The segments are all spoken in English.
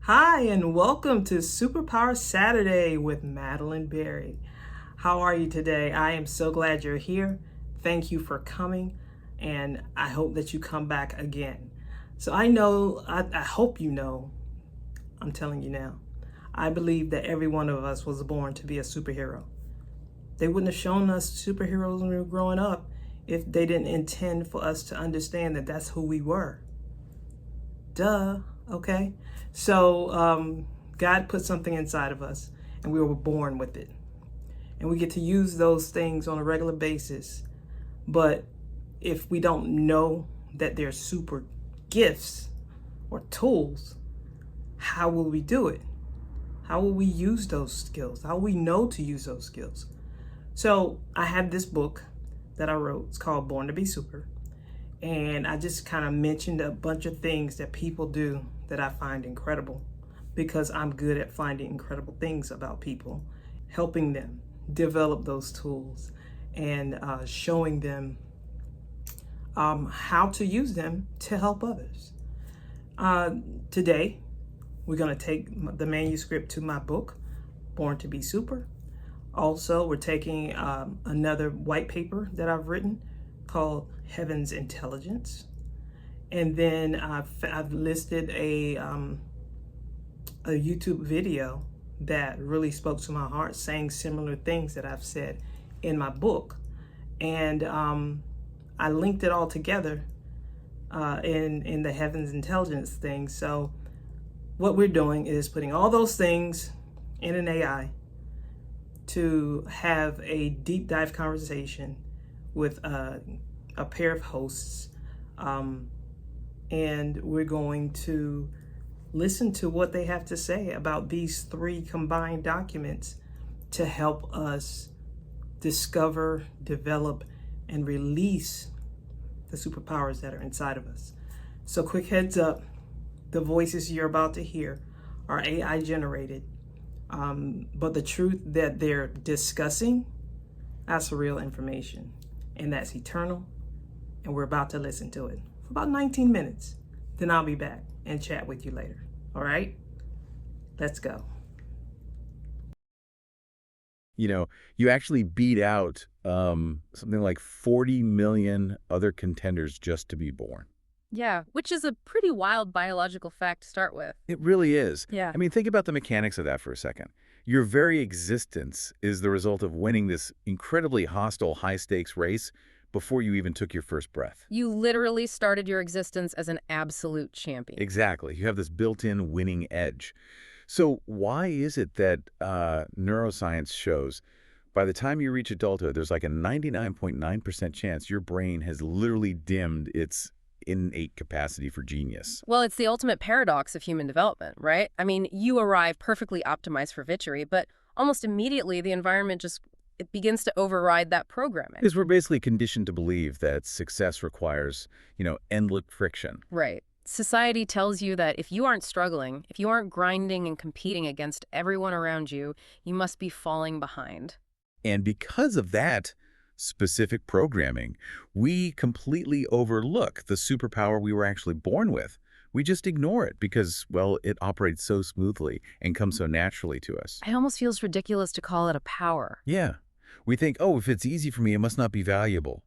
Hi, and welcome to Superpower Saturday with Madeline Berry. How are you today? I am so glad you're here. Thank you for coming, and I hope that you come back again. So, I hope you know, I'm telling you now, I believe that every one of us was born to be a superhero. They wouldn't have shown us superheroes when we were growing up if they didn't intend for us to understand that that's who we were. Duh. Okay. So God put something inside of us, and we were born with it, and we get to use those things on a regular basis. But if we don't know that they're super gifts or tools, how will we do it? How will we use those skills? How will we know to use those skills? So I have this book that I wrote. It's called Born to Be Super. And I just kind of mentioned a bunch of things that people do that I find incredible because I'm good at finding incredible things about people, helping them develop those tools and showing them how to use them to help others. Today, we're going to take the manuscript to my book, Born to Be Super. Also, we're taking another white paper that I've written called Heaven's Intelligence. And then I've listed a YouTube video that really spoke to my heart, saying similar things that I've said in my book. And I linked it all together in the Heaven's Intelligence thing. So what we're doing is putting all those things in an AI to have a deep dive conversation with a pair of hosts, and we're going to listen to what they have to say about these three combined documents to help us discover, develop, and release the superpowers that are inside of us. So quick heads up, the voices you're about to hear are AI generated, but the truth that they're discussing, that's real information, and that's eternal, and we're about to listen to it for about 19 minutes. Then I'll be back and chat with you later. All right? Let's go. You actually beat out something like 40 million other contenders just to be born. Yeah, which is a pretty wild biological fact to start with. It really is. Yeah. I mean, think about the mechanics of that for a second. Your very existence is the result of winning this incredibly hostile, high-stakes race before you even took your first breath. You literally started your existence as an absolute champion. Exactly. You have this built-in winning edge. So why is it that neuroscience shows by the time you reach adulthood, there's like a 99.9% chance your brain has literally dimmed its innate capacity for genius? Well, it's the ultimate paradox of human development, right? I mean, you arrive perfectly optimized for victory, but almost immediately the environment it begins to override that programming. Because we're basically conditioned to believe that success requires, endless friction. Right. Society tells you that if you aren't struggling, if you aren't grinding and competing against everyone around you, you must be falling behind. And because of that specific programming, we completely overlook the superpower we were actually born with. We just ignore it because, well, it operates so smoothly and comes so naturally to us. It almost feels ridiculous to call it a power. Yeah. We think, oh, if it's easy for me, it must not be valuable.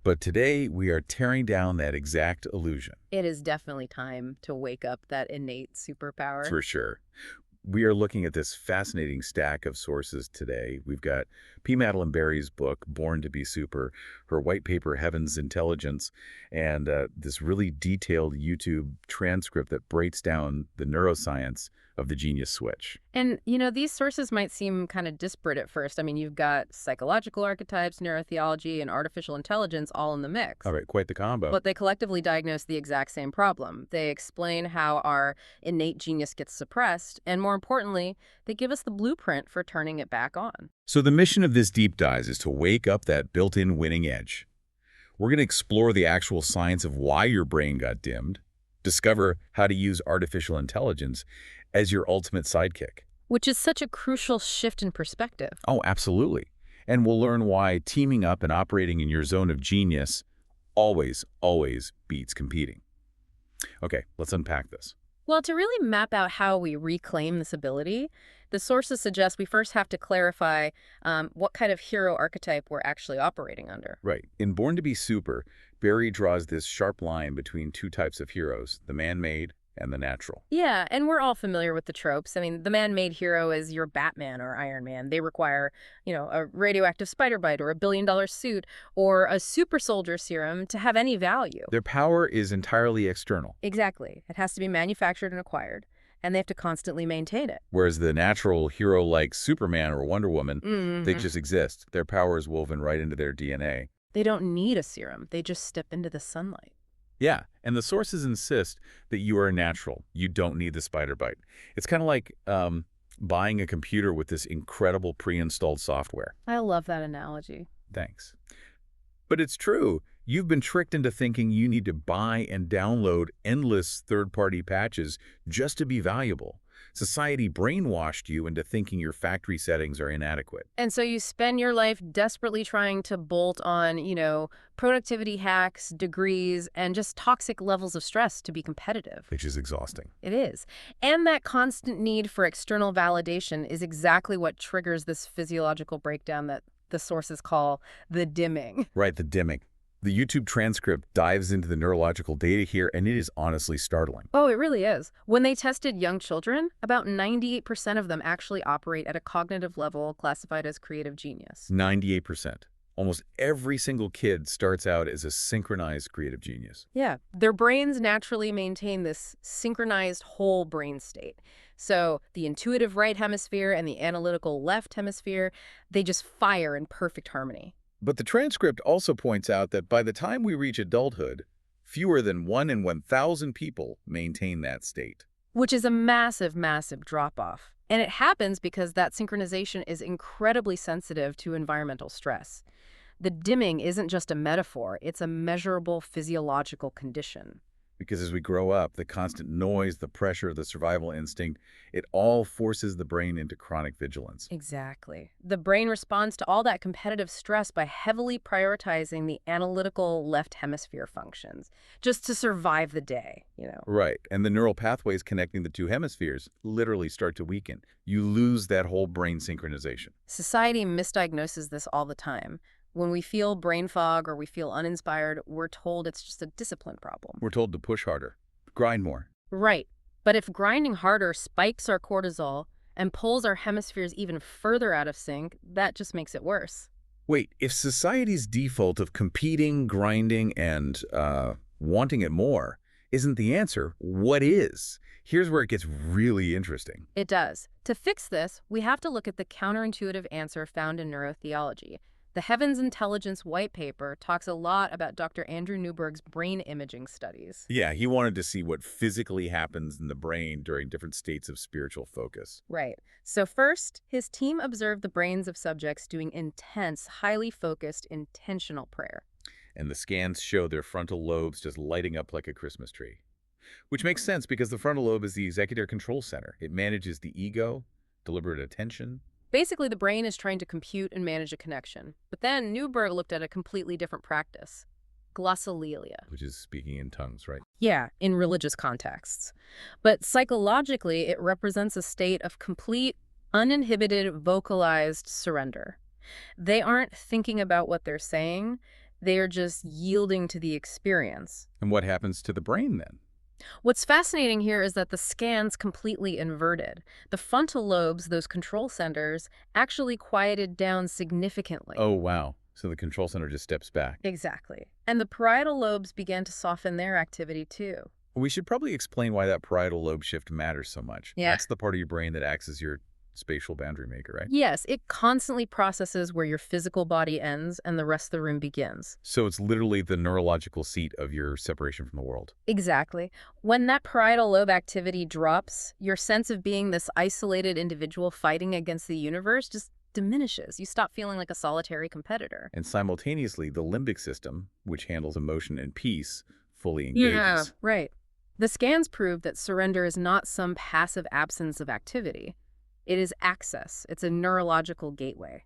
But today, we are tearing down that exact illusion. It is definitely time to wake up that innate superpower. For sure. We are looking at this fascinating stack of sources today. We've got P. Madeline Berry's book, Born to Be Super, her white paper, Heaven's Intelligence, and this really detailed YouTube transcript that breaks down the neuroscience of the genius switch. And, these sources might seem kind of disparate at first. I mean, you've got psychological archetypes, neurotheology, and artificial intelligence all in the mix. All right, quite the combo. But they collectively diagnose the exact same problem. They explain how our innate genius gets suppressed, and more importantly, they give us the blueprint for turning it back on. So the mission of this deep dive is to wake up that built-in winning edge. We're going to explore the actual science of why your brain got dimmed, discover how to use artificial intelligence as your ultimate sidekick. Which is such a crucial shift in perspective. Oh, absolutely. And we'll learn why teaming up and operating in your zone of genius always beats competing. Okay, let's unpack this. Well, to really map out how we reclaim this ability, the sources suggest we first have to clarify what kind of hero archetype we're actually operating under. Right. In Born to be Super, Barry draws this sharp line between two types of heroes, the man-made and the natural. Yeah, and we're all familiar with the tropes. I mean, the man-made hero is your Batman or Iron Man. They require, a radioactive spider bite or a billion-dollar suit or a super soldier serum to have any value. Their power is entirely external, Exactly. It has to be manufactured and acquired, and they have to constantly maintain it. whereas the natural hero like Superman or Wonder Woman, they just exist. Their power is woven right into their DNA. They don't need a serum. They just step into the sunlight. Yeah, and the sources insist that you are natural. You don't need the spider bite. It's kind of like buying a computer with this incredible pre-installed software. I love that analogy. Thanks. But it's true. You've been tricked into thinking you need to buy and download endless third-party patches just to be valuable. Society brainwashed you into thinking your factory settings are inadequate. And so you spend your life desperately trying to bolt on, productivity hacks, degrees, and just toxic levels of stress to be competitive. Which is exhausting. It is. And that constant need for external validation is exactly what triggers this physiological breakdown that the sources call the dimming. Right, the dimming. The YouTube transcript dives into the neurological data here, and it is honestly startling. Oh, it really is. When they tested young children, about 98% of them actually operate at a cognitive level classified as creative genius. 98%. Almost every single kid starts out as a synchronized creative genius. Yeah, their brains naturally maintain this synchronized whole brain state. So the intuitive right hemisphere and the analytical left hemisphere, they just fire in perfect harmony. But the transcript also points out that by the time we reach adulthood, fewer than 1 in 1,000 people maintain that state. Which is a massive, massive drop-off. And it happens because that synchronization is incredibly sensitive to environmental stress. The dimming isn't just a metaphor, it's a measurable physiological condition. Because as we grow up, the constant noise, the pressure, the survival instinct, it all forces the brain into chronic vigilance. Exactly. The brain responds to all that competitive stress by heavily prioritizing the analytical left hemisphere functions, just to survive the day, Right. And the neural pathways connecting the two hemispheres literally start to weaken. You lose that whole brain synchronization. Society misdiagnoses this all the time. When we feel brain fog or we feel uninspired, we're told it's just a discipline problem. We're told to push harder, grind more. Right. But if grinding harder spikes our cortisol and pulls our hemispheres even further out of sync, that just makes it worse. Wait, if society's default of competing, grinding, and wanting it more isn't the answer, what is? Here's where it gets really interesting. It does. To fix this, we have to look at the counterintuitive answer found in neurotheology. The Heaven's Intelligence white paper talks a lot about Dr. Andrew Newberg's brain imaging studies. Yeah, he wanted to see what physically happens in the brain during different states of spiritual focus. Right. So first, his team observed the brains of subjects doing intense, highly focused, intentional prayer. And the scans show their frontal lobes just lighting up like a Christmas tree. Which makes sense because the frontal lobe is the executive control center. It manages the ego, deliberate attention. Basically, the brain is trying to compute and manage a connection. But then Newberg looked at a completely different practice, glossolalia. Which is speaking in tongues, right? Yeah, in religious contexts. But psychologically, it represents a state of complete, uninhibited, vocalized surrender. They aren't thinking about what they're saying. They are just yielding to the experience. And what happens to the brain then? What's fascinating here is that the scan's completely inverted. The frontal lobes, those control centers, actually quieted down significantly. Oh, wow. So the control center just steps back. Exactly. And the parietal lobes began to soften their activity too. We should probably explain why that parietal lobe shift matters so much. Yeah. That's the part of your brain that acts as your spatial boundary maker, right? Yes, it constantly processes where your physical body ends and the rest of the room begins. So it's literally the neurological seat of your separation from the world. Exactly. When that parietal lobe activity drops, your sense of being this isolated individual fighting against the universe just diminishes. You stop feeling like a solitary competitor. And simultaneously, the limbic system, which handles emotion and peace, fully engages. Yeah, right. The scans prove that surrender is not some passive absence of activity. It is access. It's a neurological gateway.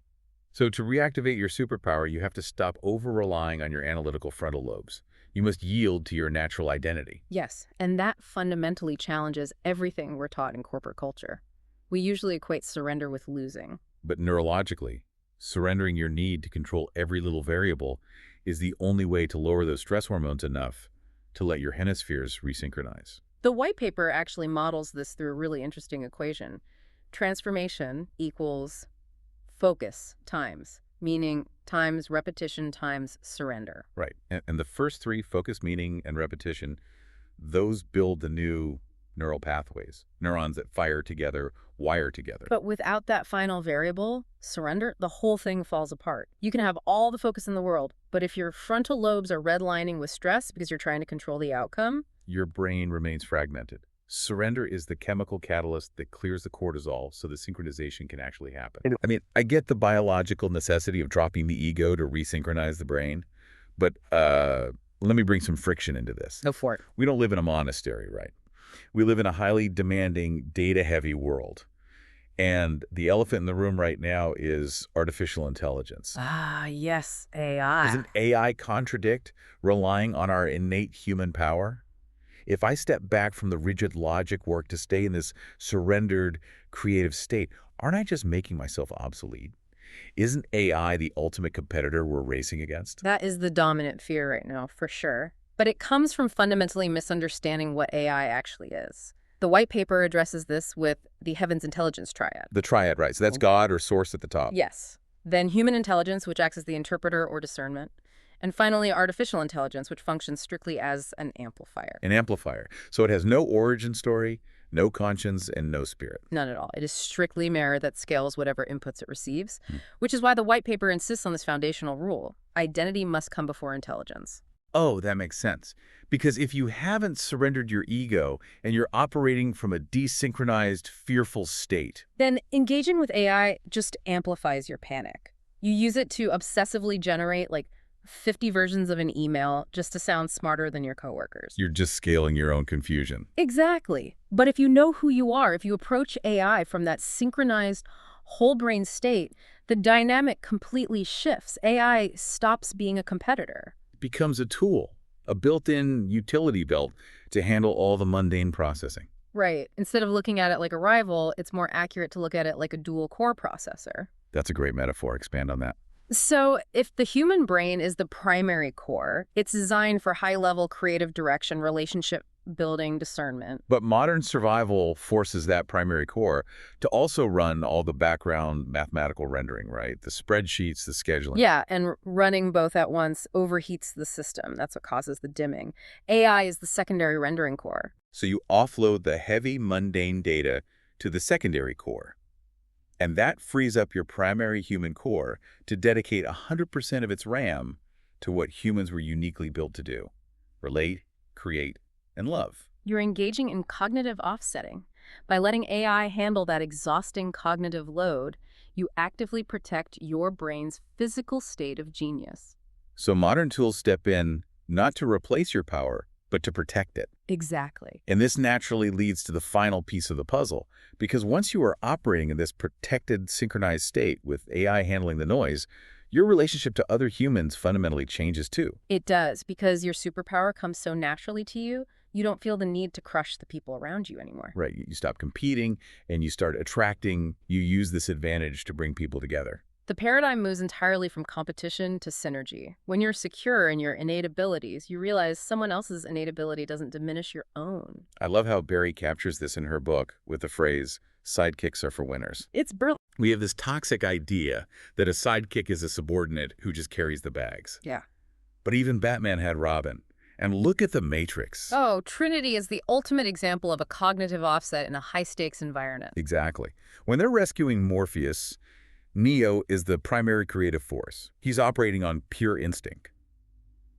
So to reactivate your superpower, you have to stop over-relying on your analytical frontal lobes. You must yield to your natural identity. Yes, and that fundamentally challenges everything we're taught in corporate culture. We usually equate surrender with losing. But neurologically, surrendering your need to control every little variable is the only way to lower those stress hormones enough to let your hemispheres resynchronize. The white paper actually models this through a really interesting equation. Transformation equals focus times, meaning times repetition times surrender. Right. And the first three, focus, meaning, and repetition, those build the new neural pathways, neurons that fire together, wire together. But without that final variable, surrender, the whole thing falls apart. You can have all the focus in the world, but if your frontal lobes are redlining with stress because you're trying to control the outcome, your brain remains fragmented. Surrender is the chemical catalyst that clears the cortisol so the synchronization can actually happen. I mean, I get the biological necessity of dropping the ego to resynchronize the brain, but let me bring some friction into this. go for it. We don't live in a monastery, right? We live in a highly demanding, data-heavy world. And the elephant in the room right now is artificial intelligence. Ah, yes, AI. Doesn't AI contradict relying on our innate human power? If I step back from the rigid logic work to stay in this surrendered, creative state, aren't I just making myself obsolete? Isn't AI the ultimate competitor we're racing against? That is the dominant fear right now, for sure. But it comes from fundamentally misunderstanding what AI actually is. The white paper addresses this with the heavens intelligence triad. The triad, right. So that's God or source at the top. Yes. Then human intelligence, which acts as the interpreter or discernment. And finally, artificial intelligence, which functions strictly as an amplifier. An amplifier. So it has no origin story, no conscience, and no spirit. None at all. It is strictly mirror that scales whatever inputs it receives, which is why the white paper insists on this foundational rule. Identity must come before intelligence. Oh, that makes sense. Because if you haven't surrendered your ego and you're operating from a desynchronized, fearful state, then engaging with AI just amplifies your panic. You use it to obsessively generate like 50 versions of an email just to sound smarter than your coworkers. you're just scaling your own confusion. Exactly. But if you know who you are, if you approach AI from that synchronized whole brain state, the dynamic completely shifts. AI stops being a competitor. It becomes a tool, a built-in utility belt to handle all the mundane processing. Right. Instead of looking at it like a rival, it's more accurate to look at it like a dual core processor. That's a great metaphor. Expand on that. So if the human brain is the primary core, it's designed for high-level creative direction, relationship building, discernment. But modern survival forces that primary core to also run all the background mathematical rendering, right? The spreadsheets, the scheduling. Yeah, and running both at once overheats the system. That's what causes the dimming. AI is the secondary rendering core. So you offload the heavy, mundane data to the secondary core. And that frees up your primary human core to dedicate 100% of its RAM to what humans were uniquely built to do: relate, create, and love. You're engaging in cognitive offsetting. By letting AI handle that exhausting cognitive load, you actively protect your brain's physical state of genius. So modern tools step in not to replace your power, but to protect it. Exactly. And this naturally leads to the final piece of the puzzle, because once you are operating in this protected, synchronized state with AI handling the noise, your relationship to other humans fundamentally changes too. It does, because your superpower comes so naturally to you, you don't feel the need to crush the people around you anymore. Right. You stop competing and you start attracting. You use this advantage to bring people together. The paradigm moves entirely from competition to synergy. When you're secure in your innate abilities, you realize someone else's innate ability doesn't diminish your own. I love how Barry captures this in her book with the phrase, "Sidekicks are for winners." It's brilliant. We have this toxic idea that a sidekick is a subordinate who just carries the bags. Yeah. But even Batman had Robin. And look at the Matrix. Oh, Trinity is the ultimate example of a cognitive offset in a high-stakes environment. Exactly. When they're rescuing Morpheus, Neo is the primary creative force. He's operating on pure instinct.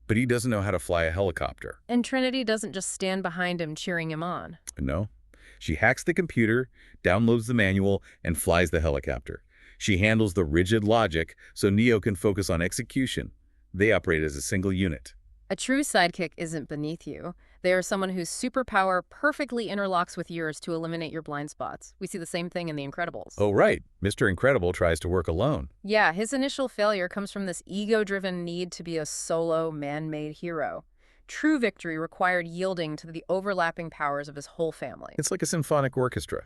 But he doesn't know how to fly a helicopter. And Trinity doesn't just stand behind him cheering him on. No. She hacks the computer, downloads the manual, and flies the helicopter. She handles the rigid logic so Neo can focus on execution. They operate as a single unit. A true sidekick isn't beneath you. They are someone whose superpower perfectly interlocks with yours to eliminate your blind spots. We see the same thing in The Incredibles. Oh, right. Mr. Incredible tries to work alone. Yeah, his initial failure comes from this ego-driven need to be a solo, man-made hero. True victory required yielding to the overlapping powers of his whole family. It's like a symphonic orchestra.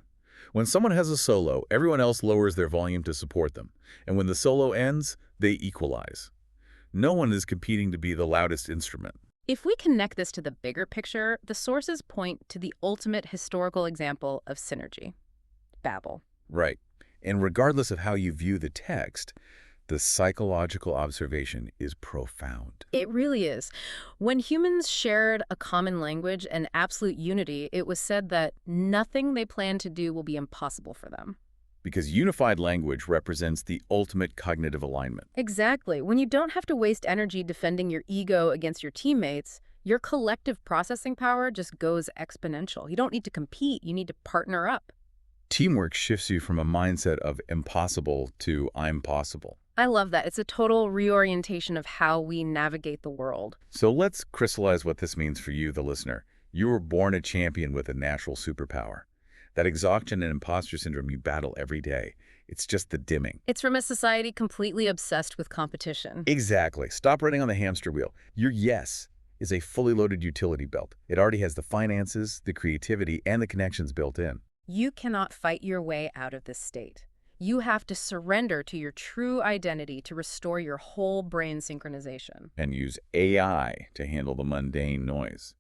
When someone has a solo, everyone else lowers their volume to support them. And when the solo ends, they equalize. No one is competing to be the loudest instrument. If we connect this to the bigger picture, the sources point to the ultimate historical example of synergy: Babel. Right. And regardless of how you view the text, the psychological observation is profound. It really is. When humans shared a common language and absolute unity, it was said that nothing they plan to do will be impossible for them. Because unified language represents the ultimate cognitive alignment. Exactly. When you don't have to waste energy defending your ego against your teammates, your collective processing power just goes exponential. You don't need to compete, you need to partner up. Teamwork shifts you from a mindset of impossible to I'm possible. I love that. It's a total reorientation of how we navigate the world. So let's crystallize what this means for you, the listener. You were born a champion with a natural superpower. That exhaustion and imposter syndrome you battle every day. It's just the dimming. It's from a society completely obsessed with competition. Exactly. Stop running on the hamster wheel. Your yes is a fully loaded utility belt. It already has the finances, the creativity, and the connections built in. You cannot fight your way out of this state. You have to surrender to your true identity to restore your whole brain synchronization. And use AI to handle the mundane noise.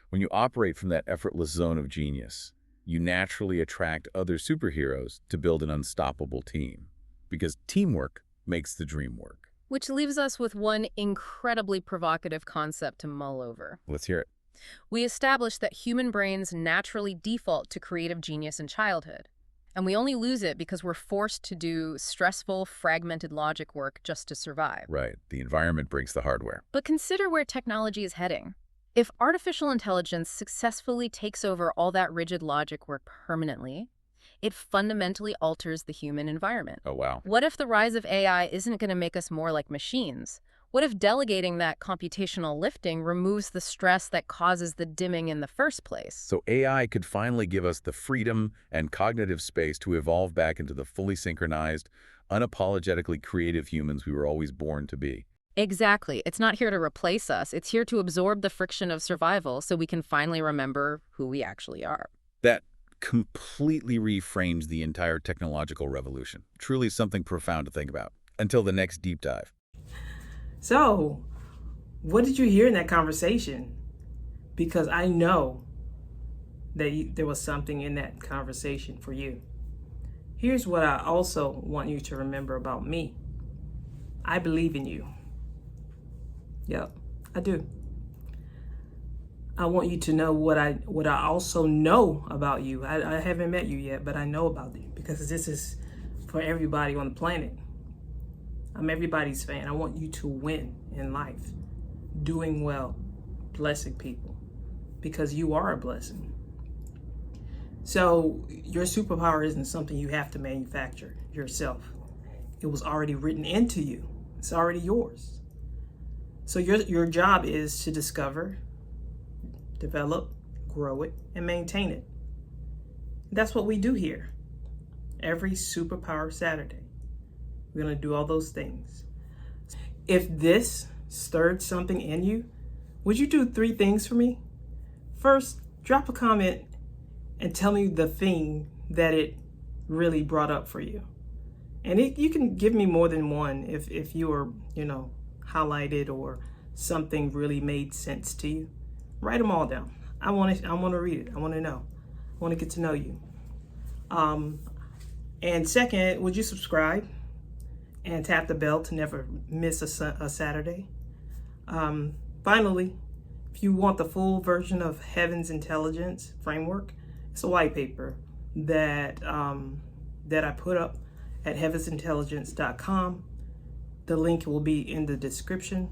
When you operate from that effortless zone of genius, you naturally attract other superheroes to build an unstoppable team. Because teamwork makes the dream work. Which leaves us with one incredibly provocative concept to mull over. Let's hear it. We established that human brains naturally default to creative genius in childhood. And we only lose it because we're forced to do stressful, fragmented logic work just to survive. Right. The environment breaks the hardware. But consider where technology is heading. If artificial intelligence successfully takes over all that rigid logic work permanently, it fundamentally alters the human environment. Oh, wow. What if the rise of AI isn't going to make us more like machines? What if delegating that computational lifting removes the stress that causes the dimming in the first place? So AI could finally give us the freedom and cognitive space to evolve back into the fully synchronized, unapologetically creative humans we were always born to be. Exactly. It's not here to replace us. It's here to absorb the friction of survival so we can finally remember who we actually are. That completely reframes the entire technological revolution. Truly something profound to think about. Until the next deep dive. So, what did you hear in that conversation? Because I know that there was something in that conversation for you. Here's what I also want you to remember about me. I believe in you. Yep, I do. I want you to know what I also know about you. I haven't met you yet, but I know about you because this is for everybody on the planet. I'm everybody's fan. I want you to win in life, doing well, blessing people, because you are a blessing. So your superpower isn't something you have to manufacture yourself. It was already written into you. It's already yours. So your job is to discover, develop, grow it, and maintain it. That's what we do here every Superpower Saturday. We're going to do all those things. If this stirred something in you, would you do 3 things for me? First, drop a comment and tell me the thing that it really brought up for you. And you can give me more than one if you were, highlighted or something really made sense to you. Write them all down. I want to read it. I want to know. I want to get to know you. And second, would you subscribe and tap the bell to never miss a Saturday? Finally, if you want the full version of Heaven's Intelligence Framework, it's a white paper that I put up at heavensintelligence.com. The link will be in the description.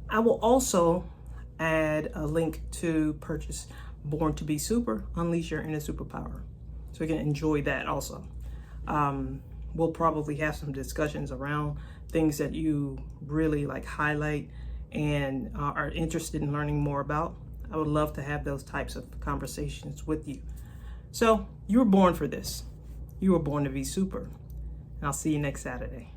I will also add a link to purchase Born to be Super, Unleash Your Inner Superpower. So you can enjoy that also. We'll probably have some discussions around things that you really highlight and are interested in learning more about. I would love to have those types of conversations with you. So you were born for this. You were born to be super. And I'll see you next Saturday.